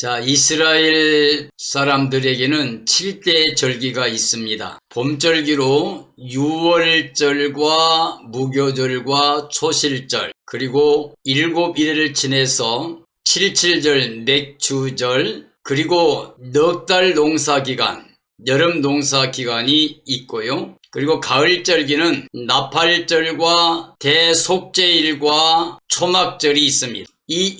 자, 이스라엘 사람들에게는 7대 절기가 있습니다. 봄절기로 유월절과 무교절과 초실절, 그리고 7일을 지내서 77절 맥주절, 그리고 넉 달 농사기간, 여름 농사기간이 있고요. 그리고 가을절기는 나팔절과 대속죄일과 초막절이 있습니다. 이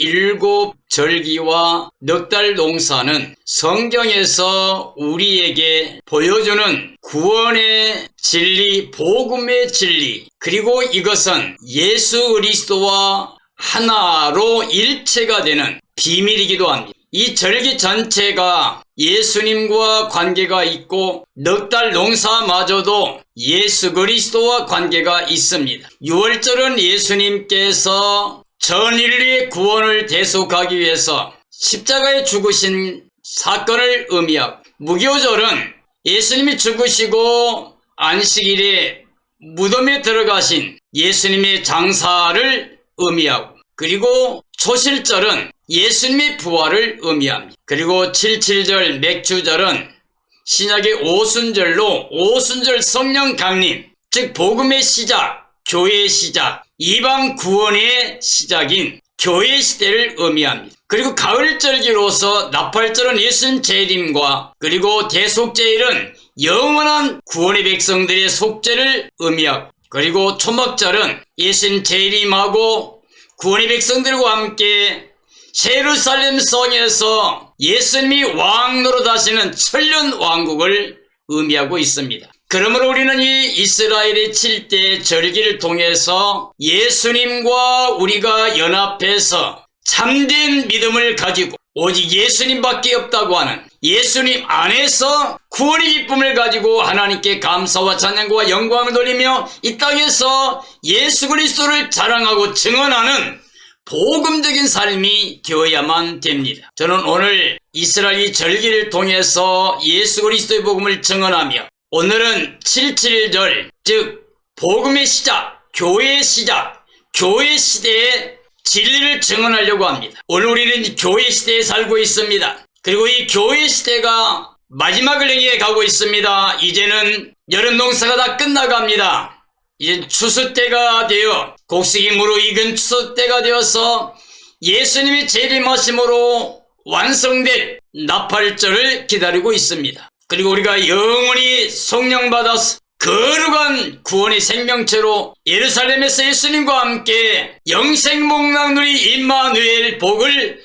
7절기와 넉 달 농사는 성경에서 우리에게 보여주는 구원의 진리, 복음의 진리, 그리고 이것은 예수 그리스도와 하나로 일체가 되는 비밀이기도 합니다. 이 절기 전체가 예수님과 관계가 있고 넉 달 농사마저도 예수 그리스도와 관계가 있습니다. 유월절은 예수님께서 전 인류의 구원을 대속하기 위해서 십자가에 죽으신 사건을 의미하고, 무교절은 예수님이 죽으시고 안식일에 무덤에 들어가신 예수님의 장사를 의미하고, 그리고 초실절은 예수님의 부활을 의미합니다. 그리고 77절 맥주절은 신약의 오순절로 오순절 성령 강림, 즉 복음의 시작, 교회의 시작, 이방 구원의 시작인 교회 시대를 의미합니다. 그리고 가을절기로서 나팔절은 예수님 재림과, 그리고 대속죄일은 영원한 구원의 백성들의 속죄를 의미하고, 그리고 초막절은 예수님 재림하고 구원의 백성들과 함께 예루살렘 성에서 예수님이 왕 노릇하시는 천년 왕국을 의미하고 있습니다. 그러므로 우리는 이 이스라엘의 7대 절기를 통해서 예수님과 우리가 연합해서 참된 믿음을 가지고 오직 예수님밖에 없다고 하는, 예수님 안에서 구원의 기쁨을 가지고 하나님께 감사와 찬양과 영광을 돌리며 이 땅에서 예수 그리스도를 자랑하고 증언하는 복음적인 삶이 되어야만 됩니다. 저는 오늘 이스라엘 절기를 통해서 예수 그리스도의 복음을 증언하며, 오늘은 77절, 즉 복음의 시작, 교회의 시작, 교회 시대의 진리를 증언하려고 합니다. 오늘 우리는 교회 시대에 살고 있습니다. 그리고 이 교회 시대가 마지막을 향해 가고 있습니다. 이제는 여름 농사가 다 끝나갑니다. 이제 추수 때가 되어 곡식이 무르익은 추수 때가 되어서 예수님이 재림하심으로 완성될 나팔절을 기다리고 있습니다. 그리고 우리가 영원히 성령 받아서 거룩한 구원의 생명체로 예루살렘에서 예수님과 함께 영생복락 누리 임마누엘 복을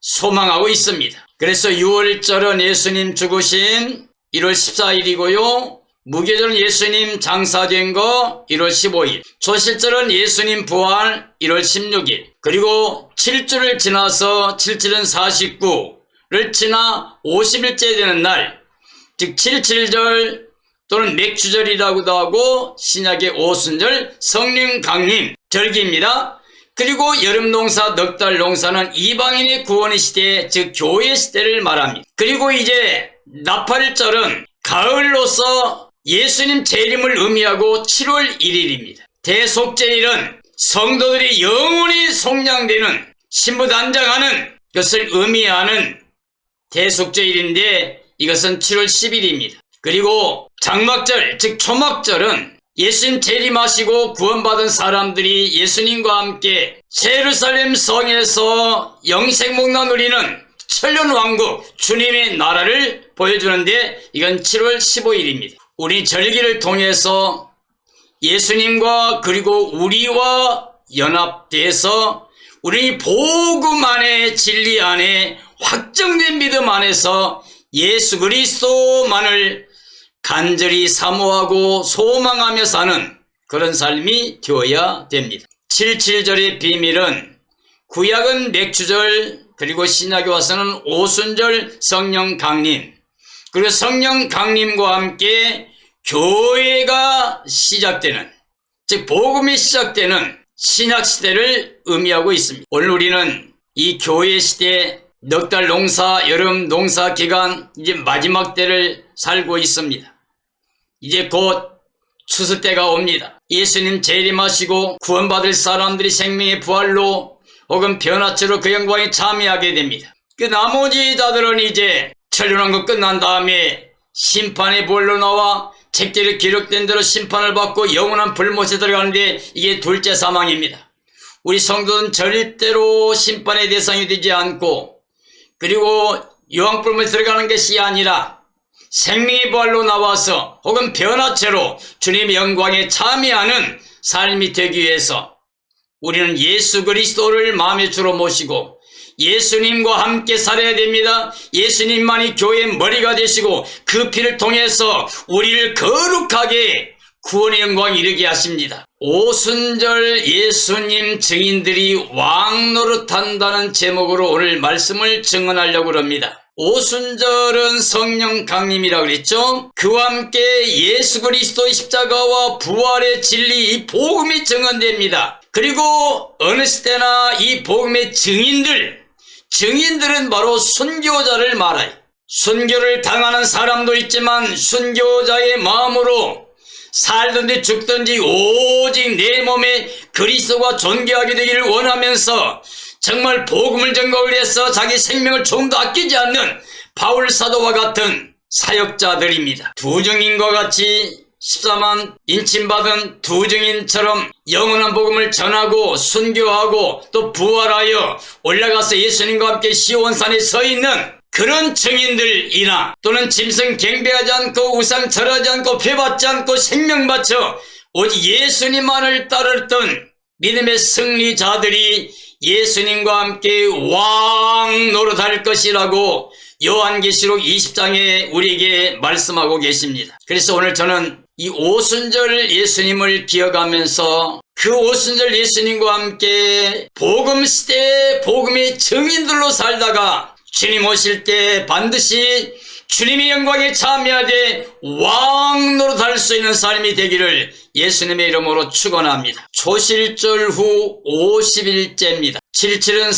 소망하고 있습니다. 그래서 6월절은 예수님 죽으신 1월 14일이고요. 무교절은 예수님 장사된 거 1월 15일, 초실절은 예수님 부활 1월 16일, 그리고 7주를 지나서 7주는 49를 지나 50일째 되는 날, 즉 77절 또는 맥주절이라고도 하고 신약의 오순절 성령 강림 절기입니다. 그리고 여름 농사 넉 달 농사는 이방인의 구원의 시대, 즉 교회 시대를 말합니다. 그리고 이제 나팔절은 가을로서 예수님 재림을 의미하고 7월 1일입니다. 대속죄일은 성도들이 영원히 속량되는 신부단장하는 것을 의미하는 대속죄일인데, 이것은 7월 10일입니다. 그리고 장막절, 즉 초막절은 예수님 재림하시고 구원받은 사람들이 예수님과 함께 예루살렘 성에서 영생복락 누리는 천년왕국 주님의 나라를 보여주는데, 이건 7월 15일입니다. 우리 절기를 통해서 예수님과 그리고 우리와 연합돼서 우리 복음 안에, 진리 안에, 확정된 믿음 안에서 예수 그리스도만을 간절히 사모하고 소망하며 사는 그런 삶이 되어야 됩니다. 77절의 비밀은 구약은 맥주절, 그리고 신약에 와서는 오순절 성령 강림, 그리고 성령 강림과 함께 교회가 시작되는, 즉 복음이 시작되는 신약 시대를 의미하고 있습니다. 오늘 우리는 이 교회 시대, 넉 달 농사, 여름 농사 기간 이제 마지막 때를 살고 있습니다. 이제 곧 추수 때가 옵니다. 예수님 재림하시고 구원받을 사람들이 생명의 부활로 혹은 변화체로 그 영광에 참여하게 됩니다. 그 나머지 자들은 이제 천륜한 거 끝난 다음에 심판의 볼로 나와 책들이 기록된 대로 심판을 받고 영원한 불못에 들어가는데 이게 둘째 사망입니다. 우리 성도는 절대로 심판의 대상이 되지 않고 그리고 유황불못에 들어가는 것이 아니라 생명의 부활로 나와서 혹은 변화체로 주님의 영광에 참여하는 삶이 되기 위해서 우리는 예수 그리스도를 마음의 주로 모시고 예수님과 함께 살아야 됩니다. 예수님만이 교회의 머리가 되시고 그 피를 통해서 우리를 거룩하게 구원의 영광에 이르게 하십니다. 오순절 예수님 증인들이 왕 노릇한다는 제목으로 오늘 말씀을 증언하려고 합니다. 오순절은 성령 강림이라고 그랬죠. 그와 함께 예수 그리스도의 십자가와 부활의 진리 이 복음이 증언됩니다. 그리고 어느 시대나 이 복음의 증인들은 바로 순교자를 말하여 순교를 당하는 사람도 있지만 순교자의 마음으로 살든지 죽든지 오직 내 몸에 그리스도가 존귀하게 되기를 원하면서 정말 복음을 전거를 해서 자기 생명을 조금도 아끼지 않는 바울 사도와 같은 사역자들입니다. 두 증인과 같이 14만 인침받은 두 증인처럼 영원한 복음을 전하고 순교하고 또 부활하여 올라가서 예수님과 함께 시온산에 서 있는 그런 증인들이나 또는 짐승 경배하지 않고 우상 절하지 않고 회받지 않고 생명 바쳐 오직 예수님만을 따르던 믿음의 승리자들이 예수님과 함께 왕 노릇할 것이라고 요한계시록 20장에 우리에게 말씀하고 계십니다. 그래서 오늘 저는 이 오순절 예수님을 기억하면서 그 오순절 예수님과 함께 복음시대의 복음의 증인들로 살다가 주님 오실 때 반드시 주님의 영광에 참여하되 왕 노릇할 수 있는 삶이 되기를 예수님의 이름으로 축원합니다. 초실절 후 50일째입니다. 77은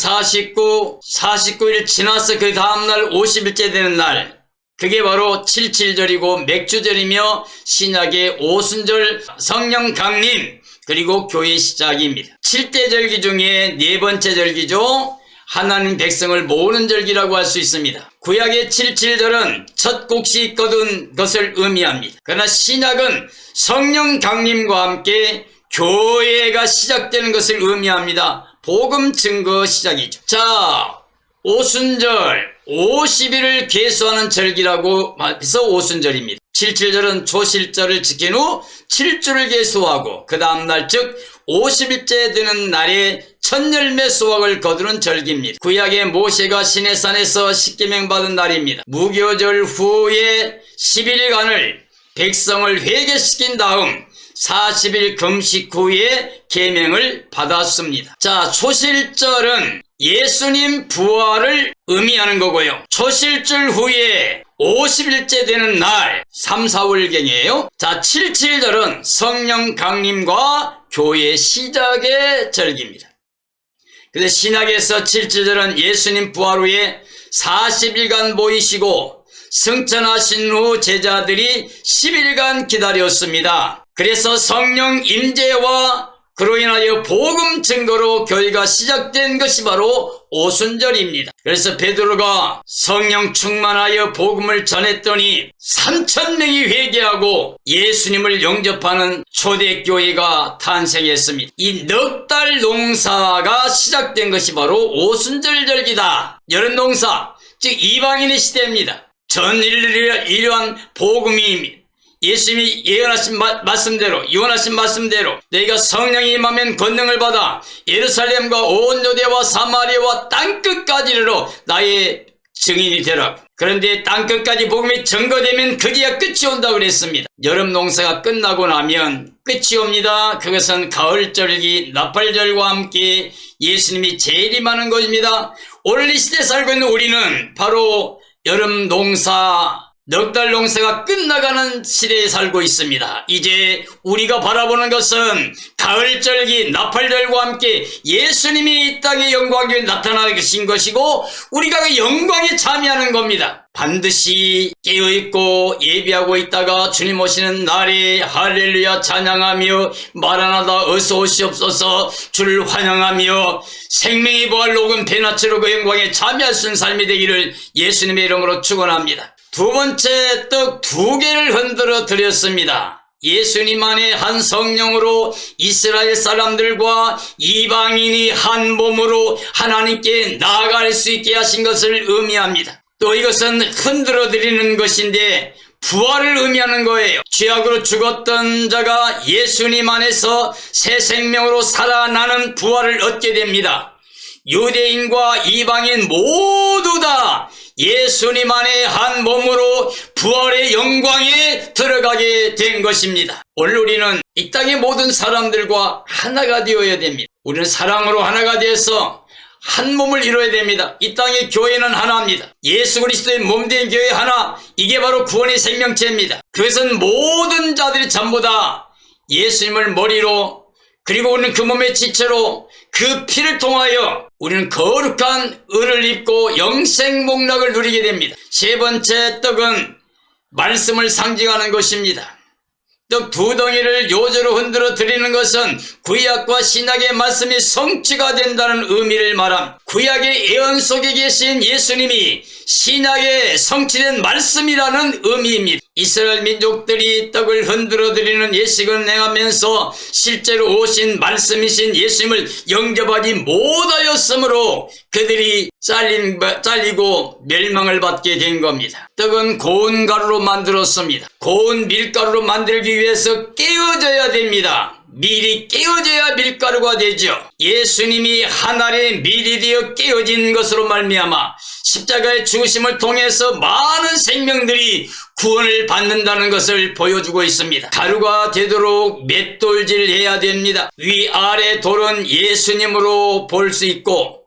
49일 지나서 그 다음날 50일째 되는 날, 그게 바로 77절이고 맥주절이며 신약의 오순절 성령 강림 그리고 교회 시작입니다. 7대 절기 중에 네 번째 절기죠. 하나님 백성을 모으는 절기라고 할 수 있습니다. 구약의 77절은 첫 곡식 거둔 것을 의미합니다. 그러나 신약은 성령 강림과 함께 교회가 시작되는 것을 의미합니다. 복음 증거 시작이죠. 자, 오순절 50일을 계수하는 절기라고 해서 오순절입니다. 77절은 초실절을 지킨 후 7주를 계수하고 그 다음날 즉 50일째 되는 날에 첫 열매 수확을 거두는 절기입니다. 구약의 모세가 시내산에서 십계명 받은 날입니다. 무교절 후에 11일간을 백성을 회개시킨 다음 40일 금식 후에 계명을 받았습니다. 자, 초실절은 예수님 부활을 의미하는 거고요. 초실절 후에 50일째 되는 날 3, 4월경이에요. 자, 77절은 성령 강림과 교회 시작의 절기입니다. 그래서 신약에서 77절은 예수님 부활 후에 40일간 모이시고 승천하신 후 제자들이 10일간 기다렸습니다. 그래서 성령 임재와 그로 인하여 복음 증거로 교회가 시작된 것이 바로 오순절입니다. 그래서 베드로가 성령 충만하여 복음을 전했더니 3,000명이 회개하고 예수님을 영접하는 초대교회가 탄생했습니다. 이 넉 달 농사가 시작된 것이 바로 오순절 절기다. 여름 농사, 즉 이방인의 시대입니다. 전 인류를 이러한 복음이 예수님이 예언하신 말씀대로 유언하신 말씀대로 너희가 성령이 임하면 권능을 받아 예루살렘과 온 유대와 사마리아와 땅끝까지 이르러 나의 증인이 되라. 그런데 땅끝까지 복음이 증거되면 그제야 끝이 온다고 그랬습니다. 여름 농사가 끝나고 나면 끝이 옵니다. 그것은 가을절기 나팔절과 함께 예수님이 재림하는 것입니다. 오늘 이 시대에 살고 있는 우리는 바로 여름 농사 넉 달 농사가 끝나가는 시대에 살고 있습니다. 이제 우리가 바라보는 것은 가을절기 나팔절과 함께 예수님이 이 땅의 영광에 나타나신 것이고 우리가 그 영광에 참여하는 겁니다. 반드시 깨어있고 예비하고 있다가 주님 오시는 날에 할렐루야 찬양하며 마라나다 어서 오시옵소서 주를 환영하며 생명의 부활 녹은 배나치로 그 영광에 참여할 수 있는 삶이 되기를 예수님의 이름으로 축원합니다. 두 번째, 떡 2개를 흔들어 드렸습니다. 예수님 안에 한 성령으로 이스라엘 사람들과 이방인이 한 몸으로 하나님께 나아갈 수 있게 하신 것을 의미합니다. 또 이것은 흔들어 드리는 것인데 부활을 의미하는 거예요. 죄악으로 죽었던 자가 예수님 안에서 새 생명으로 살아나는 부활을 얻게 됩니다. 유대인과 이방인 모두 다 예수님 안에 한 몸으로 부활의 영광에 들어가게 된 것입니다. 오늘 우리는 이 땅의 모든 사람들과 하나가 되어야 됩니다. 우리는 사랑으로 하나가 되어서 한 몸을 이루어야 됩니다. 이 땅의 교회는 하나입니다. 예수 그리스도의 몸된 교회 하나, 이게 바로 구원의 생명체입니다. 그것은 모든 자들이 전부 다 예수님을 머리로, 그리고 우리는 그 몸의 지체로 그 피를 통하여 우리는 거룩한 의를 입고 영생 목락을 누리게 됩니다. 세 번째 떡은 말씀을 상징하는 것입니다. 떡 2덩이를 요조로 흔들어 드리는 것은 구약과 신약의 말씀이 성취가 된다는 의미를 말합니다. 구약의 예언 속에 계신 예수님이 신약에 성취된 말씀이라는 의미입니다. 이스라엘 민족들이 떡을 흔들어 드리는 예식을 행하면서 실제로 오신 말씀이신 예수님을 영접하지 못하였으므로 그들이 잘리고 멸망을 받게 된 겁니다. 떡은 고운 가루로 만들었습니다. 고운 밀가루로 만들기 위해서 깨어져야 됩니다. 밀이 깨어져야 밀가루가 되죠. 예수님이 한 알의 밀이 되어 깨어진 것으로 말미암아 십자가의 죽으심을 통해서 많은 생명들이 구원을 받는다는 것을 보여주고 있습니다. 가루가 되도록 맷돌질해야 됩니다. 위아래 돌은 예수님으로 볼 수 있고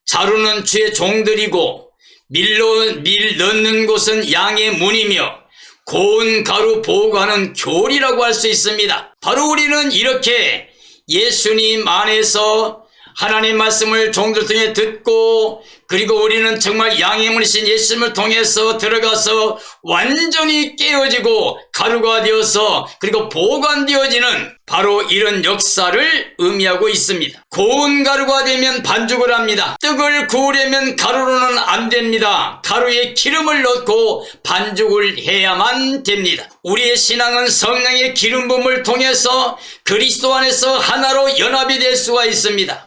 자루는 주의 종들이고 밀 넣는 곳은 양의 문이며 고운 가루 보관은 교리라고 할 수 있습니다. 바로 우리는 이렇게 예수님 안에서 하나님 말씀을 종들 통해 듣고 그리고 우리는 정말 양의 문이신 예수님을 통해서 들어가서 완전히 깨어지고 가루가 되어서 그리고 보관되어지는 바로 이런 역사를 의미하고 있습니다. 고운 가루가 되면 반죽을 합니다. 떡을 구우려면 가루로는 안 됩니다. 가루에 기름을 넣고 반죽을 해야만 됩니다. 우리의 신앙은 성령의 기름 부음을 통해서 그리스도 안에서 하나로 연합이 될 수가 있습니다.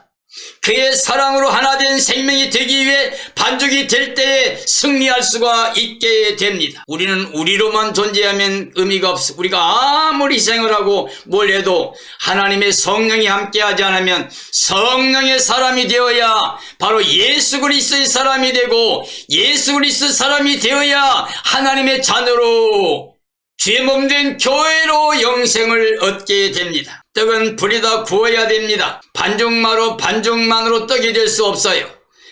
그의 사랑으로 하나 된 생명이 되기 위해 반죽이 될 때에 승리할 수가 있게 됩니다. 우리는 우리로만 존재하면 의미가 없어. 우리가 아무리 희생을 하고 뭘 해도 하나님의 성령이 함께하지 않으면 성령의 사람이 되어야 바로 예수 그리스도의 사람이 되고 예수 그리스도 사람이 되어야 하나님의 자녀로 주의 몸된 교회로 영생을 얻게 됩니다. 떡은 불에다 구워야 됩니다. 반죽만으로 떡이 될 수 없어요.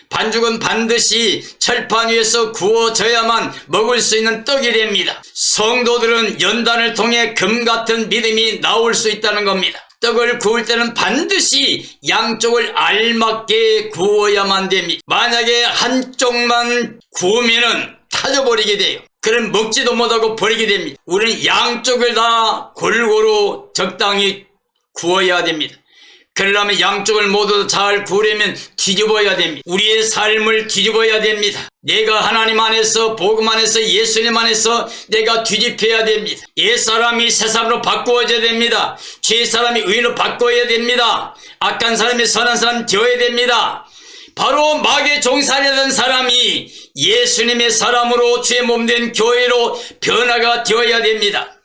반죽은 반드시 철판 위에서 구워져야만 먹을 수 있는 떡이 됩니다. 성도들은 연단을 통해 금 같은 믿음이 나올 수 있다는 겁니다. 떡을 구울 때는 반드시 양쪽을 알맞게 구워야만 됩니다. 만약에 한쪽만 구우면은 타져버리게 돼요. 그럼 먹지도 못하고 버리게 됩니다. 우리는 양쪽을 다 골고루 적당히 구워야 됩니다. 그러려면 양쪽을 모두 잘 구우려면 뒤집어야 됩니다. 우리의 삶을 뒤집어야 됩니다. 내가 하나님 안에서 복음 안에서 예수님 안에서 내가 뒤집혀야 됩니다. 옛사람이 새사람으로 바꾸어져야 됩니다. 죄사람이 의인으로 바꿔야 됩니다. 악한 사람이 선한 사람 되어야 됩니다. 바로 마귀의 종살이던 사람이 예수님의 사람으로 주의 몸된 교회로 변화가 되어야 됩니다.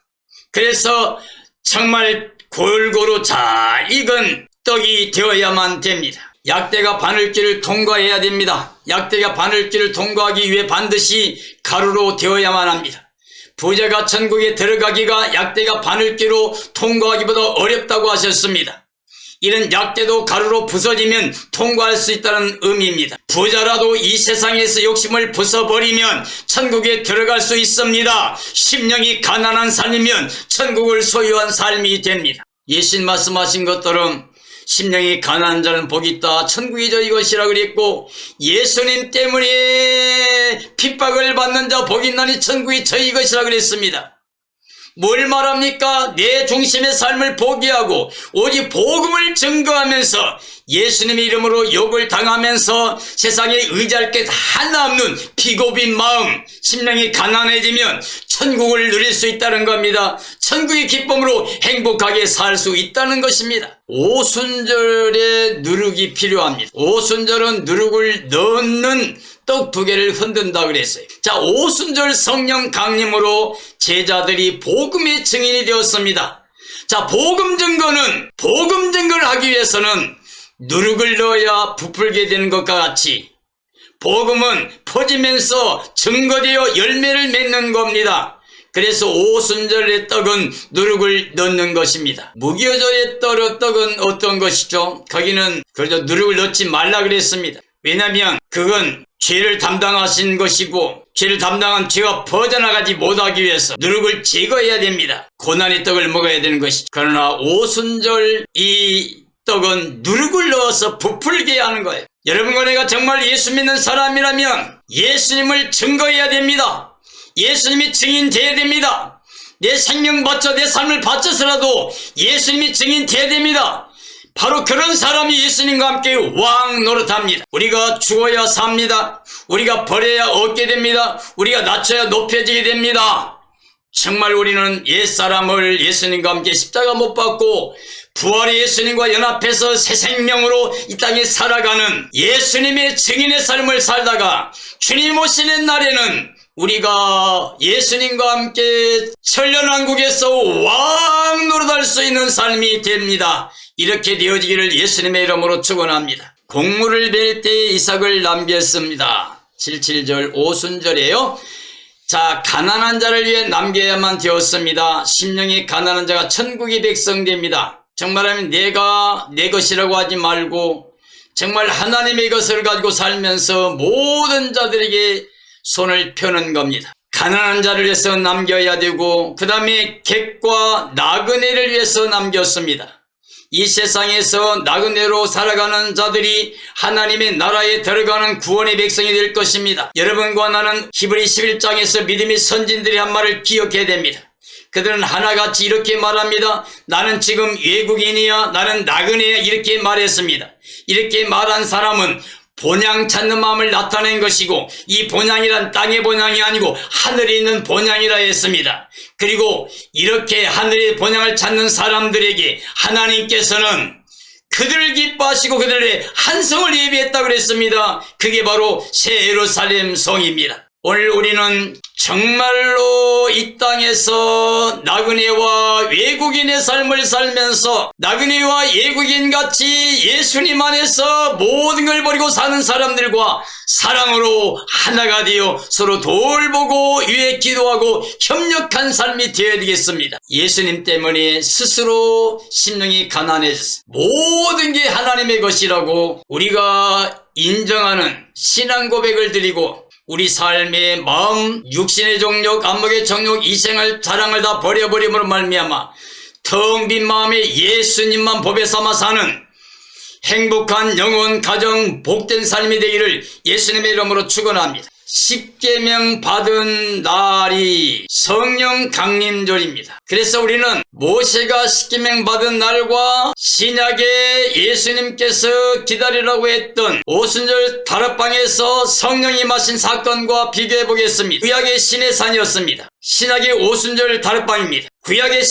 그래서 정말 골고루 잘 익은 떡이 되어야만 됩니다. 약대가 바늘길을 통과해야 됩니다. 약대가 바늘길을 통과하기 위해 반드시 가루로 되어야만 합니다. 부자가 천국에 들어가기가 약대가 바늘길로 통과하기보다 어렵다고 하셨습니다. 이런 약대도 가루로 부서지면 통과할 수 있다는 의미입니다. 부자라도 이 세상에서 욕심을 부숴버리면 천국에 들어갈 수 있습니다. 심령이 가난한 삶이면 천국을 소유한 삶이 됩니다. 예수님 말씀하신 것처럼 심령이 가난한 자는 복이 있다, 천국이 저희 것이라 그랬고, 예수님 때문에 핍박을 받는 자 복이 있나니 천국이 저희 것이라 그랬습니다. 뭘 말합니까? 내 중심의 삶을 포기하고 오직 복음을 증거하면서 예수님의 이름으로 욕을 당하면서 세상에 의지할 게 하나 없는 비고빈 마음, 심령이 가난해지면 천국을 누릴 수 있다는 겁니다. 천국의 기쁨으로 행복하게 살 수 있다는 것입니다. 오순절에 누룩이 필요합니다. 오순절은 누룩을 넣는 떡 2개를 흔든다 그랬어요. 자, 오순절 성령 강림으로 제자들이 복음의 증인이 되었습니다. 자, 복음 증거를 하기 위해서는 누룩을 넣어야 부풀게 되는 것과 같이 복음은 퍼지면서 증거되어 열매를 맺는 겁니다. 그래서 오순절의 떡은 누룩을 넣는 것입니다. 무교절의 떡은 어떤 것이죠? 거기는 그래도 누룩을 넣지 말라 그랬습니다. 왜냐하면 그건 죄를 담당하신 것이고, 죄를 담당한 죄가 퍼져나가지 못하기 위해서 누룩을 제거해야 됩니다. 고난의 떡을 먹어야 되는 것이죠. 그러나 오순절 이 떡은 누룩을 넣어서 부풀게 하는 거예요. 여러분과 내가 정말 예수 믿는 사람이라면 예수님을 증거해야 됩니다. 예수님이 증인 돼야 됩니다. 내 생명 바쳐 내 삶을 바쳐서라도 예수님이 증인 돼야 됩니다. 바로 그런 사람이 예수님과 함께 왕 노릇합니다. 우리가 죽어야 삽니다. 우리가 버려야 얻게 됩니다. 우리가 낮춰야 높여지게 됩니다. 정말 우리는 옛사람을 예수님과 함께 십자가 못 박고 부활의 예수님과 연합해서 새 생명으로 이 땅에 살아가는 예수님의 증인의 삶을 살다가 주님 오시는 날에는 우리가 예수님과 함께 천년왕국에서 왕 노릇할 수 있는 삶이 됩니다. 이렇게 되어지기를 예수님의 이름으로 축원합니다. 곡물을 벨 때 이삭을 남겼습니다. 77절 오순절이에요. 자, 가난한 자를 위해 남겨야만 되었습니다. 심령이 가난한 자가 천국의 백성됩니다. 정말하면 내가 내 것이라고 하지 말고 정말 하나님의 것을 가지고 살면서 모든 자들에게 손을 펴는 겁니다. 가난한 자를 위해서 남겨야 되고, 그 다음에 객과 나그네를 위해서 남겼습니다. 이 세상에서 나그네로 살아가는 자들이 하나님의 나라에 들어가는 구원의 백성이 될 것입니다. 여러분과 나는 히브리 11장에서 믿음의 선진들이 한 말을 기억해야 됩니다. 그들은 하나같이 이렇게 말합니다. 나는 지금 외국인이야, 나는 나그네야, 이렇게 말했습니다. 이렇게 말한 사람은 본향 찾는 마음을 나타낸 것이고, 이 본향이란 땅의 본향이 아니고 하늘에 있는 본향이라 했습니다. 그리고 이렇게 하늘의 본향을 찾는 사람들에게 하나님께서는 그들을 기뻐하시고 그들의 한성을 예비했다고 그랬습니다. 그게 바로 새 예루살렘 성입니다. 오늘 우리는 정말로 이 땅에서 나그네와 외국인의 삶을 살면서 나그네와 외국인같이 예수님 안에서 모든 걸 버리고 사는 사람들과 사랑으로 하나가 되어 서로 돌보고 위에 기도하고 협력한 삶이 되어야 되겠습니다. 예수님 때문에 스스로 심령이 가난해졌어요. 모든 게 하나님의 것이라고 우리가 인정하는 신앙 고백을 드리고, 우리 삶의 마음, 육신의 정욕, 안목의 정욕, 이생을 자랑을 다 버려버림으로 말미암아 텅 빈 마음에 예수님만 법에 삼아 사는 행복한 영혼, 가정, 복된 삶이 되기를 예수님의 이름으로 축원합니다. 십계명 받은 날이 성령 강림절입니다. 그래서 우리는 모세가 십계명 받은 날과 신약에 예수님께서 기다리라고 했던 오순절 다락방에서 성령이 마신 사건과 비교해 보겠습니다. 구약의 시내산이었습니다. 신약의 오순절 다락방입니다. 구약의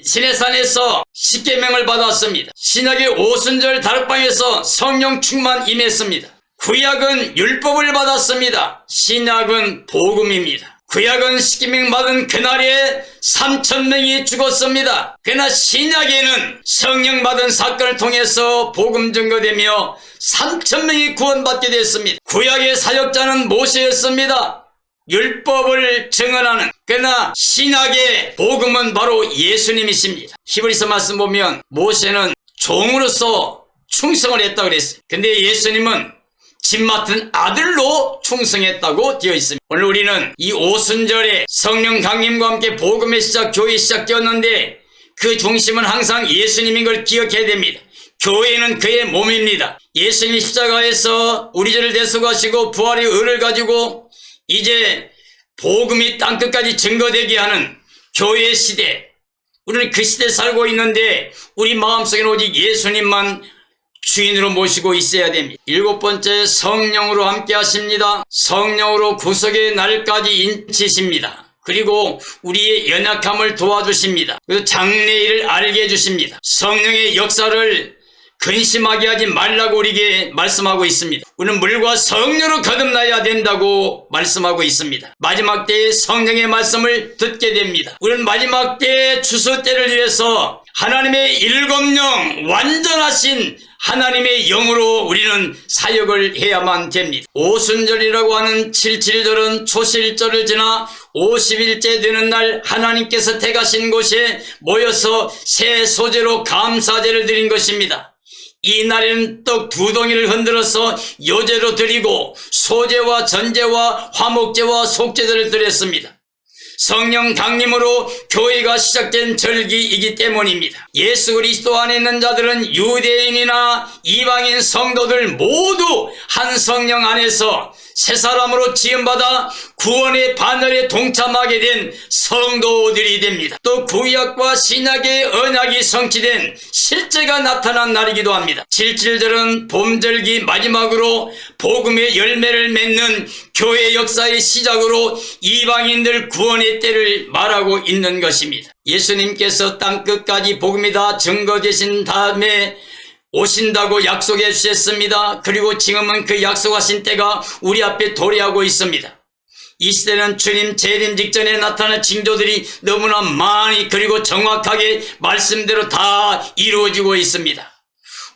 시내산에서 십계명을 받았습니다. 신약의 오순절 다락방에서 성령 충만 임했습니다. 구약은 율법을 받았습니다. 신약은 복음입니다. 구약은 십계명 받은 그날에 3,000명이 죽었습니다. 그러나 신약에는 성령 받은 사건을 통해서 복음 증거되며 3,000명이 구원받게 됐습니다. 구약의 사역자는 모세였습니다. 율법을 증언하는. 그러나 신약의 복음은 바로 예수님이십니다. 히브리서 말씀 보면 모세는 종으로서 충성을 했다 그랬어요. 근데 예수님은 집 맡은 아들로 충성했다고 되어 있습니다. 오늘 우리는 이 오순절에 성령 강림과 함께 복음의 시작, 교회 시작되었는데 그 중심은 항상 예수님인 걸 기억해야 됩니다. 교회는 그의 몸입니다. 예수님이 십자가에서 우리 죄를 대속하시고 부활의 의를 가지고 이제 복음이 땅끝까지 증거되게 하는 교회의 시대, 우리는 그 시대에 살고 있는데 우리 마음속에는 오직 예수님만 주인으로 모시고 있어야 됩니다. 7번째, 성령으로 함께 하십니다. 성령으로 구속의 날까지 인치십니다. 그리고 우리의 연약함을 도와주십니다. 그리고 장래일을 알게 해주십니다. 성령의 역사를 근심하게 하지 말라고 우리에게 말씀하고 있습니다. 우리는 물과 성령으로 거듭나야 된다고 말씀하고 있습니다. 마지막 때에 성령의 말씀을 듣게 됩니다. 우리는 마지막 때의 추수 때를 위해서 하나님의 7영 완전하신 하나님의 영으로 우리는 사역을 해야만 됩니다. 오순절이라고 하는 77절은 초실절을 지나 50일째 되는 날 하나님께서 택하신 곳에 모여서 새 소재로 감사제를 드린 것입니다. 이 날에는 떡 2덩이를 흔들어서 요제로 드리고 소제와 전제와 화목제와 속제제를 드렸습니다. 성령 강림으로 교회가 시작된 절기이기 때문입니다. 예수 그리스도 안에 있는 자들은 유대인이나 이방인 성도들 모두 한 성령 안에서 새 사람으로 지음받아 구원의 반열에 동참하게 된 성도들이 됩니다. 또 구약과 신약의 언약이 성취된 실제가 나타난 날이기도 합니다. 77절은 봄절기 마지막으로 복음의 열매를 맺는 교회 역사의 시작으로 이방인들 구원의 때를 말하고 있는 것입니다. 예수님께서 땅끝까지 복음이 다 증거되신 다음에 오신다고 약속해 주셨습니다. 그리고 지금은 그 약속하신 때가 우리 앞에 도래하고 있습니다. 이 시대는 주님 재림 직전에 나타난 징조들이 너무나 많이 그리고 정확하게 말씀대로 다 이루어지고 있습니다.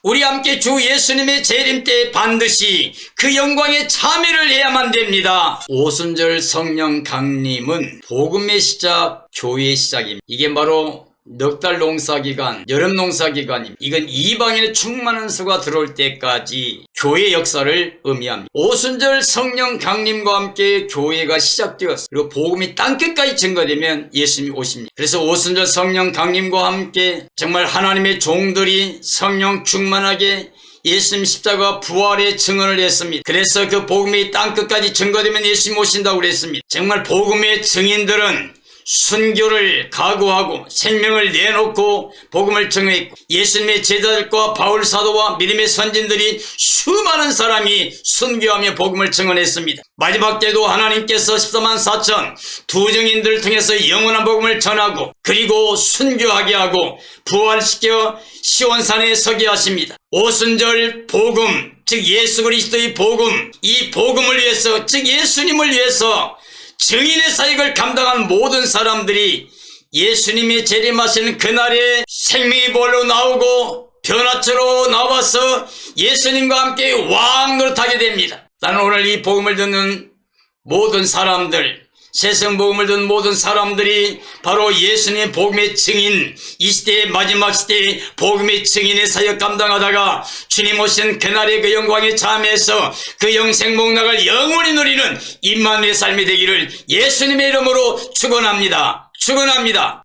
우리 함께 주 예수님의 재림 때 반드시 그 영광에 참여를 해야만 됩니다. 오순절 성령 강림은 복음의 시작, 교회의 시작입니다. 이게 바로 넉 달 농사기간, 여름 농사기간입니다. 이건 이방인의 충만한 수가 들어올 때까지 교회 역사를 의미합니다. 오순절 성령 강림과 함께 교회가 시작되었습니다. 그리고 복음이 땅끝까지 증거되면 예수님이 오십니다. 그래서 오순절 성령 강림과 함께 정말 하나님의 종들이 성령 충만하게 예수님 십자가 부활의 증언을 했습니다. 그래서 그 복음이 땅끝까지 증거되면 예수님 오신다고 그랬습니다. 정말 복음의 증인들은 순교를 각오하고 생명을 내놓고 복음을 증언했고 예수님의 제자들과 바울 사도와 믿음의 선진들이 수많은 사람이 순교하며 복음을 증언했습니다. 마지막 때도 하나님께서 14만 4천 두 증인들을 통해서 영원한 복음을 전하고 그리고 순교하게 하고 부활시켜 시온산에 서게 하십니다. 오순절 복음, 즉 예수 그리스도의 복음, 이 복음을 위해서, 즉 예수님을 위해서 증인의 사역을 감당한 모든 사람들이 예수님이 재림하시는 그날에 생명의 볼로 나오고 변화처로 나와서 예수님과 함께 왕 노릇하게 됩니다. 나는 오늘 이 복음을 듣는 모든 사람들, 세상 복음을 듣는 모든 사람들이 바로 예수님의 복음의 증인, 이 시대의 마지막 시대의 복음의 증인의 사역 감당하다가 주님 오신 그날의 그 영광에 참여해서 그 영생 복락을 영원히 누리는 임마누엘의 삶이 되기를 예수님의 이름으로 축원합니다. 축원합니다.